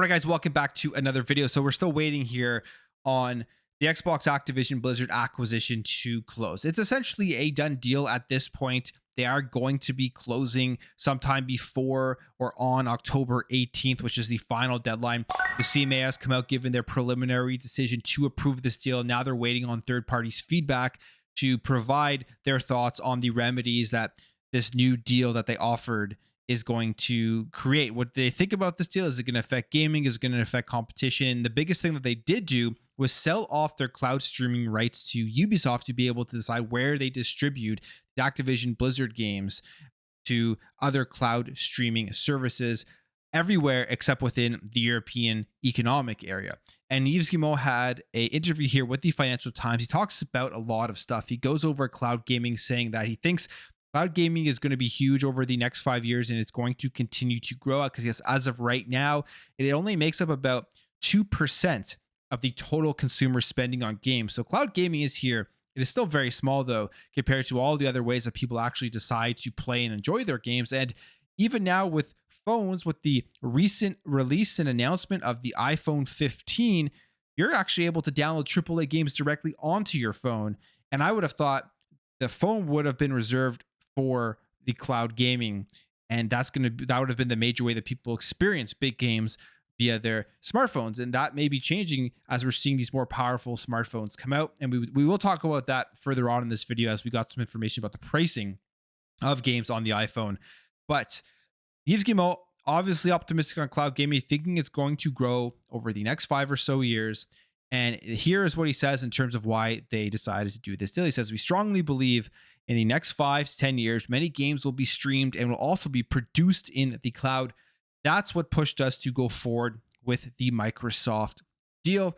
right, guys, welcome back to another video. So we're still waiting here on the Xbox Activision Blizzard acquisition to close. It's essentially a done deal at this point. They are going to be closing sometime before or on October 18th, which is the final deadline. The CMA has come out, given their preliminary decision to approve this deal. Now they're waiting on third parties' feedback to provide their thoughts on the remedies that this new deal that they offered is going to create. What they think about this deal: is it going to affect gaming? Is it going to affect competition? The biggest thing that they did do was sell off their cloud streaming rights to Ubisoft to be able to decide where they distribute the Activision Blizzard games to other cloud streaming services everywhere except within the European Economic Area. And Yves Guillemot had an interview here with the Financial Times. He talks about a lot of stuff. He goes over cloud gaming, saying that he thinks cloud gaming is going to be huge over the next 5 years, and it's going to continue to grow out because, yes, as of right now, it only makes up about 2% of the total consumer spending on games. So cloud gaming is here. It is still very small, though, compared to all the other ways that people actually decide to play and enjoy their games. And even now with phones, with the recent release and announcement of the iPhone 15, you're actually able to download AAA games directly onto your phone. And I would have thought the phone would have been reserved for the cloud gaming, and that would have been the major way that people experience big games via their smartphones. And that may be changing as we're seeing these more powerful smartphones come out, and we will talk about that further on in this video as we got some information about the pricing of games on the iPhone. But Yves Guillemot obviously optimistic on cloud gaming, thinking it's going to grow over the next 5 or so years. And here is what he says in terms of why they decided to do this deal. He says, "We strongly believe in the next 5 to 10 years, many games will be streamed and will also be produced in the cloud. That's what pushed us to go forward with the Microsoft deal."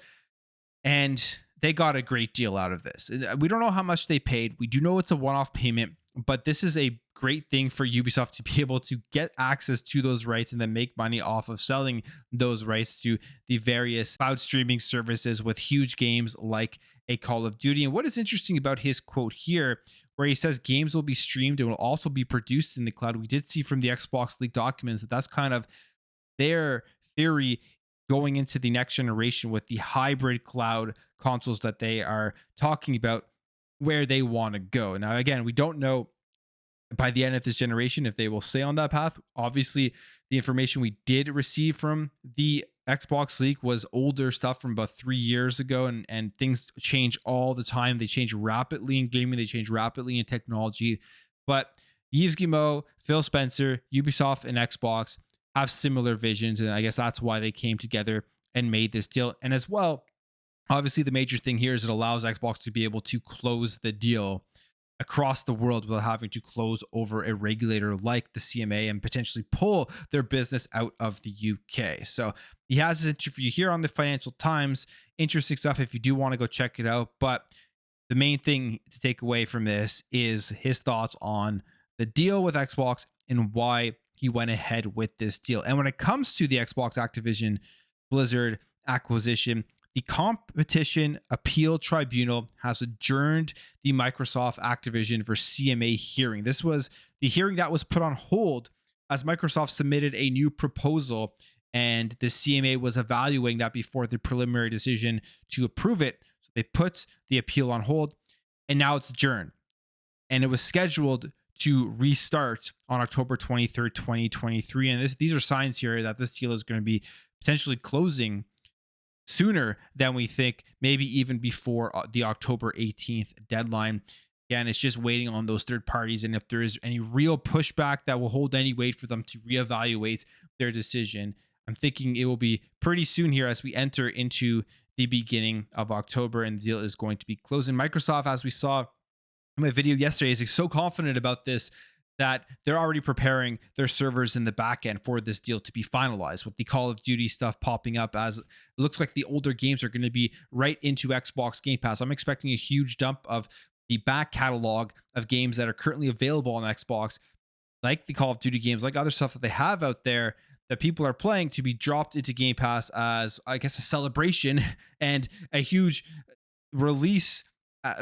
And they got a great deal out of this. We don't know how much they paid. We do know it's a one-off payment, but this is a great thing for Ubisoft to be able to get access to those rights and then make money off of selling those rights to the various cloud streaming services with huge games like a Call of Duty. And what is interesting about his quote here, where he says games will be streamed and will also be produced in the cloud, we did see from the Xbox leaked documents that that's kind of their theory going into the next generation with the hybrid cloud consoles that they are talking about, where they want to go. Now, again, we don't know by the end of this generation if they will stay on that path. Obviously, the information we did receive from the Xbox leak was older stuff from about 3 years ago, and things change all the time. They change rapidly in gaming, they change rapidly in technology. But Yves Guillemot, Phil Spencer, Ubisoft, and Xbox have similar visions, and I guess that's why they came together and made this deal. And as well, obviously, the major thing here is it allows Xbox to be able to close the deal across the world without having to close over a regulator like the CMA and potentially pull their business out of the UK. So he has this interview here on the Financial Times. Interesting stuff if you do want to go check it out. But the main thing to take away from this is his thoughts on the deal with Xbox and why he went ahead with this deal. And when it comes to the Xbox Activision Blizzard acquisition, the Competition Appeal Tribunal has adjourned the Microsoft Activision for CMA hearing. This was the hearing that was put on hold as Microsoft submitted a new proposal, and the CMA was evaluating that before the preliminary decision to approve it. So they put the appeal on hold, and now it's adjourned. And it was scheduled to restart on October 23rd, 2023. And these are signs here that this deal is going to be potentially closing sooner than we think, maybe even before the October 18th deadline. Again, it's just waiting on those third parties, and if there is any real pushback that will hold any weight for them to reevaluate their decision, I'm thinking it will be pretty soon here as we enter into the beginning of October, and the deal is going to be closing. Microsoft, as we saw in my video yesterday, is so confident about this that they're already preparing their servers in the back end for this deal to be finalized, with the Call of Duty stuff popping up, as it looks like the older games are going to be right into Xbox Game Pass. I'm expecting a huge dump of the back catalog of games that are currently available on Xbox, like the Call of Duty games, like other stuff that they have out there that people are playing, to be dropped into Game Pass as, I guess, a celebration and a huge release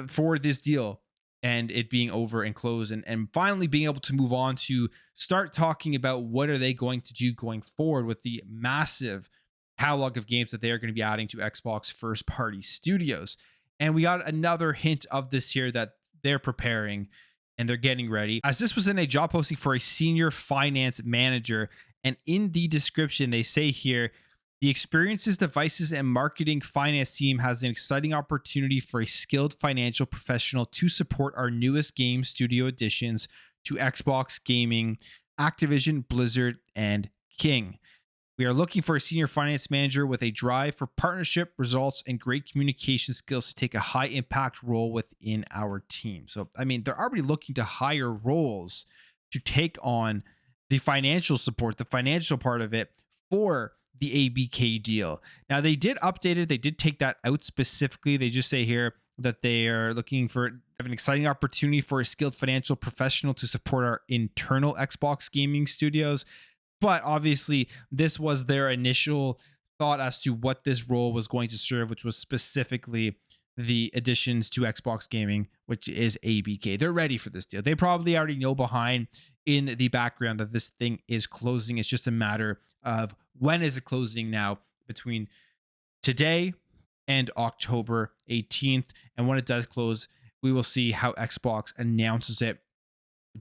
for this deal, and it being over and closed, and finally being able to move on to start talking about what are they going to do going forward with the massive catalog of games that they are going to be adding to Xbox first party studios. And we got another hint of this here that they're preparing and they're getting ready, as this was in a job posting for a senior finance manager. And in the description, they say here, the experiences, devices, and marketing finance team has an exciting opportunity for a skilled financial professional to support our newest game studio additions to Xbox Gaming, Activision, Blizzard, and King. We are looking for a senior finance manager with a drive for partnership, results, and great communication skills to take a high impact role within our team. So, I mean, they're already looking to hire roles to take on the financial support, the financial part of it for the ABK deal. Now, they did update it. They did take that out specifically. They just say here that they are looking for have an exciting opportunity for a skilled financial professional to support our internal Xbox gaming studios. But obviously, this was their initial thought as to what this role was going to serve, which was specifically the additions to Xbox Gaming, which is ABK. They're ready for this deal. They probably already know behind in the background that this thing is closing. It's just a matter of when is it closing now, between today and October 18th. And when it does close, we will see how Xbox announces it.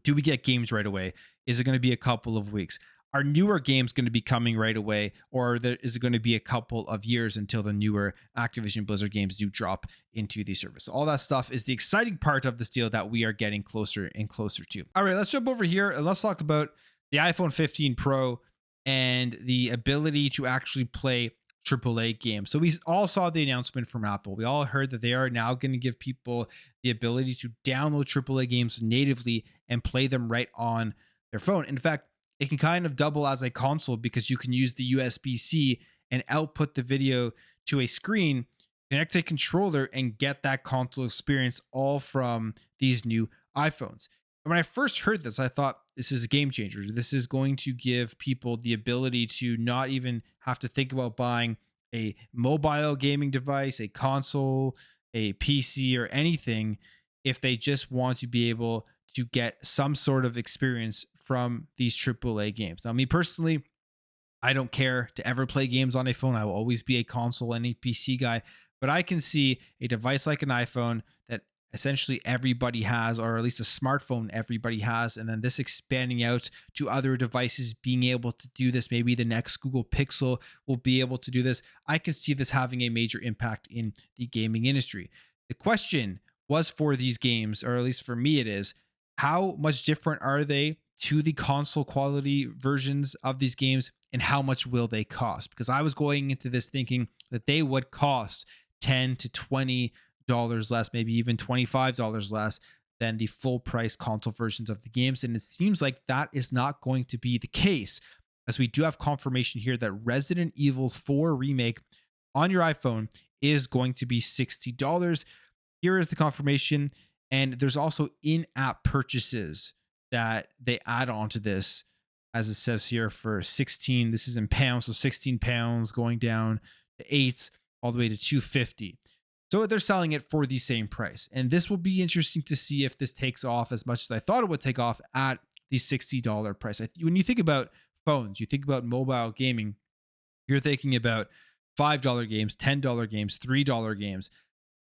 Do we get games right away? Is it going to be a couple of weeks? Are newer games going to be coming right away, or is it going to be a couple of years until the newer Activision Blizzard games do drop into the service? All that stuff is the exciting part of this deal that we are getting closer and closer to. All right, let's jump over here and let's talk about the iPhone 15 Pro and the ability to actually play AAA games. So we all saw the announcement from Apple. We all heard that they are now going to give people the ability to download AAA games natively and play them right on their phone. In fact, it can kind of double as a console because you can use the USB-C and output the video to a screen, connect a controller, and get that console experience all from these new iPhones. And when I first heard this, I thought this is a game changer. This is going to give people the ability to not even have to think about buying a mobile gaming device, a console, a PC, or anything if they just want to be able to get some sort of experience from these AAA games. Now, me personally, I don't care to ever play games on a phone. I will always be a console and a PC guy, but I can see a device like an iPhone that essentially everybody has, or at least a smartphone everybody has, and then this expanding out to other devices being able to do this. Maybe the next Google Pixel will be able to do this. I can see this having a major impact in the gaming industry. The question was for these games, or at least for me it is, how much different are they to the console quality versions of these games, and how much will they cost? Because I was going into this thinking that they would cost $10 to $20 less, maybe even $25 less than the full price console versions of the games. And it seems like that is not going to be the case, as we do have confirmation here that Resident Evil 4 Remake on your iPhone is going to be $60. Here is the confirmation. And there's also in-app purchases that they add on to this, as it says here, for 16. This is in pounds, so 16 pounds going down to 8, all the way to 250. So they're selling it for the same price. And this will be interesting to see if this takes off as much as I thought it would take off at the $60 price. When you think about phones, you think about mobile gaming, you're thinking about $5 games, $10 games, $3 games.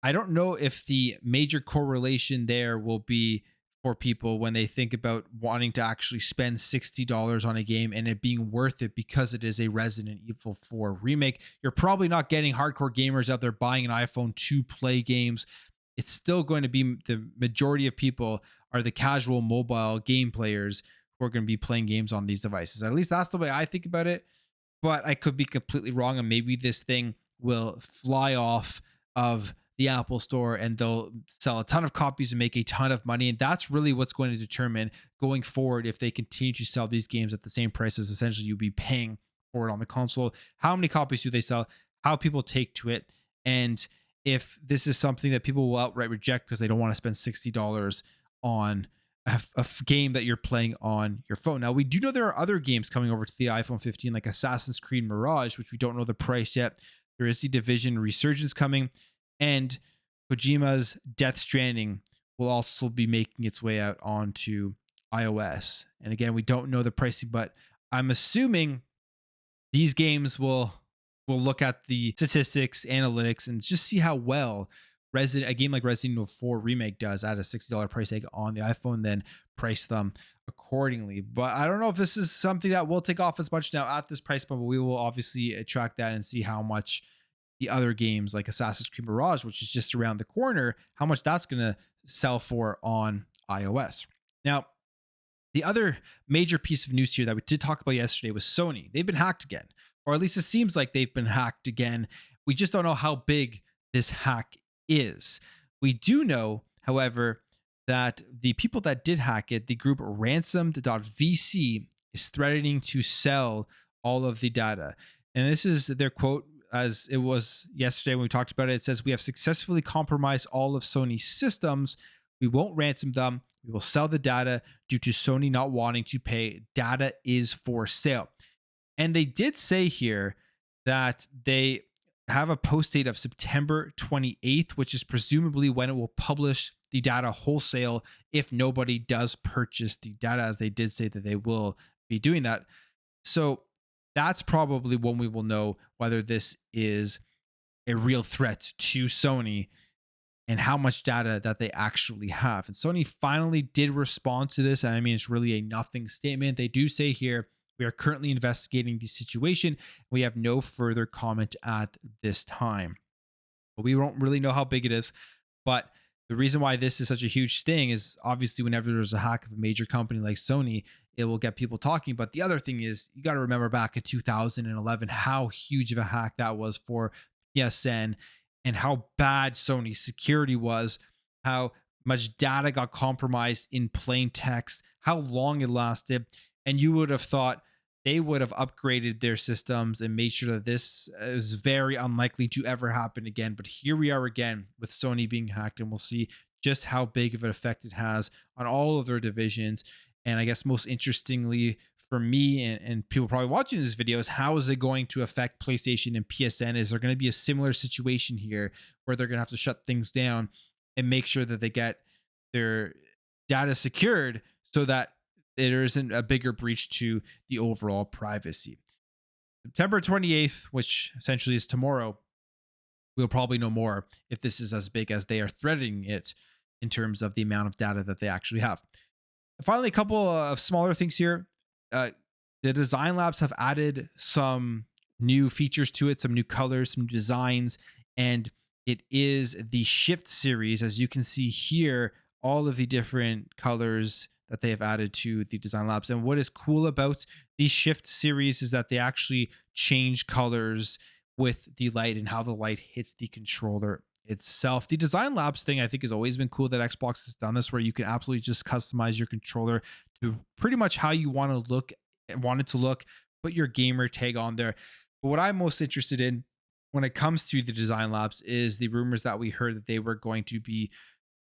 I don't know if the major correlation there will be for people when they think about wanting to actually spend $60 on a game and it being worth it because it is a Resident Evil 4 remake. You're probably not getting hardcore gamers out there buying an iPhone to play games. It's still going to be, the majority of people are the casual mobile game players who are going to be playing games on these devices. At least that's the way I think about it, but I could be completely wrong, and maybe this thing will fly off of the Apple Store and they'll sell a ton of copies and make a ton of money. And that's really what's going to determine going forward if they continue to sell these games at the same price as essentially you'll be paying for it on the console. How many copies do they sell? How people take to it? And if this is something that people will outright reject because they don't want to spend $60 on a game that you're playing on your phone. Now, we do know there are other games coming over to the iPhone 15, like Assassin's Creed Mirage, which we don't know the price yet. There is the Division Resurgence coming, and KOJIMA's Death Stranding will also be making its way out onto iOS. And again, we don't know the pricing, but I'm assuming these games will we'll look at the statistics, analytics, and just see how well a game like Resident Evil 4 Remake does at a $60 price tag on the iPhone, then price them accordingly. But I don't know if this is something that will take off as much now at this price point, but we will obviously track that and see how much the other games like Assassin's Creed Mirage, which is just around the corner, how much that's going to sell for on iOS. Now, the other major piece of news here that we did talk about yesterday was Sony. They've been hacked again, or at least it seems like they've been hacked again. We just don't know how big this hack is. We do know, however, that the people that did hack it, the group ransomed.vc, is threatening to sell all of the data. And this is their quote, as it was yesterday when we talked about it. It says, "We have successfully compromised all of Sony's systems. We won't ransom them. We will sell the data due to Sony not wanting to pay. Data is for sale." And they did say here that they have a post date of September 28th, which is presumably when it will publish the data wholesale if nobody does purchase the data, as they did say that they will be doing that. So that's probably when we will know whether this is a real threat to Sony and how much data that they actually have. And Sony finally did respond to this. And I mean, it's really a nothing statement. They do say here, "We are currently investigating the situation. We have no further comment at this time." But we don't really know how big it is. But the reason why this is such a huge thing is obviously whenever there's a hack of a major company like Sony, it will get people talking. But the other thing is, you got to remember back in 2011, how huge of a hack that was for PSN and how bad Sony's security was, how much data got compromised in plain text, how long it lasted. And you would have thought they would have upgraded their systems and made sure that this is very unlikely to ever happen again. But here we are again with Sony being hacked, and we'll see just how big of an effect it has on all of their divisions. And I guess most interestingly for me and people probably watching this video is, how is it going to affect PlayStation and PSN? Is there going to be a similar situation here where they're going to have to shut things down and make sure that they get their data secured so that there isn't a bigger breach to the overall privacy? September 28th, which essentially is tomorrow, we'll probably know more if this is as big as they are threatening it in terms of the amount of data that they actually have. And finally, a couple of smaller things here. The design labs have added some new features to it, some new colors, some designs, and it is the Shift series. As you can see here, all of the different colors that they have added to the design labs. And what is cool about the Shift series is that they actually change colors with the light and how the light hits the controller itself. The design labs thing, I think, has always been cool that Xbox has done this, where you can absolutely just customize your controller to pretty much how you want it to look, put your gamer tag on there. But what I'm most interested in when it comes to the design labs is the rumors that we heard that they were going to be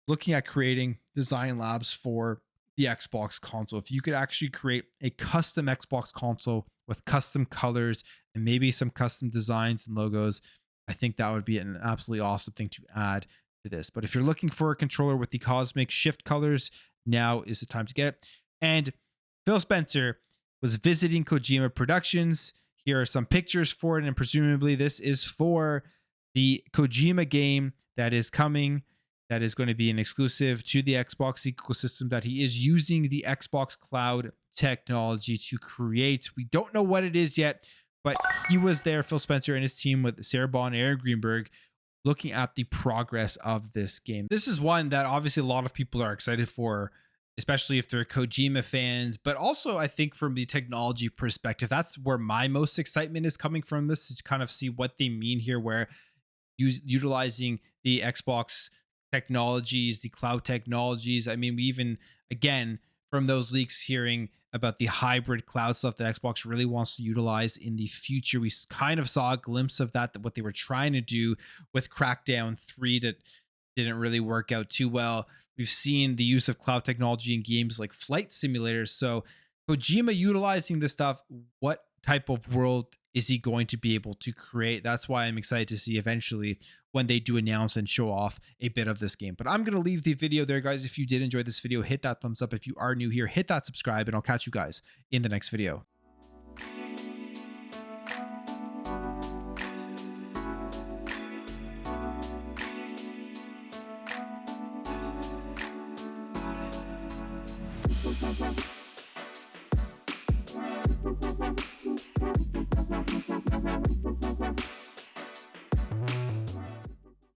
looking at creating design labs for the Xbox console. If you could actually create a custom Xbox console with custom colors and maybe some custom designs and logos, I think that would be an absolutely awesome thing to add to this. But if you're looking for a controller with the cosmic shift colors, now is the time to get it. And Phil Spencer was visiting Kojima Productions. Here are some pictures for it, and presumably this is for the Kojima game that is coming, that is going to be an exclusive to the Xbox ecosystem that he is using the Xbox Cloud technology to create. We don't know what it is yet, but he was there, Phil Spencer and his team with Sarah Bond and Aaron Greenberg, looking at the progress of this game. This is one that obviously a lot of people are excited for, especially if they're Kojima fans, but also I think from the technology perspective, that's where my most excitement is coming from this, to kind of see what they mean here, where utilizing the Xbox technologies, the cloud technologies. I mean, we even, again, from those leaks, hearing about the hybrid cloud stuff that Xbox really wants to utilize in the future. We kind of saw a glimpse of that what they were trying to do with Crackdown 3 that didn't really work out too well. We've seen the use of cloud technology in games like flight simulators. So Kojima utilizing this stuff, what type of world is he going to be able to create? That's why I'm excited to see eventually when they do announce and show off a bit of this game. But I'm going to leave the video there, guys. If you did enjoy this video, hit that thumbs up. If you are new here, hit that subscribe, and I'll catch you guys in the next video.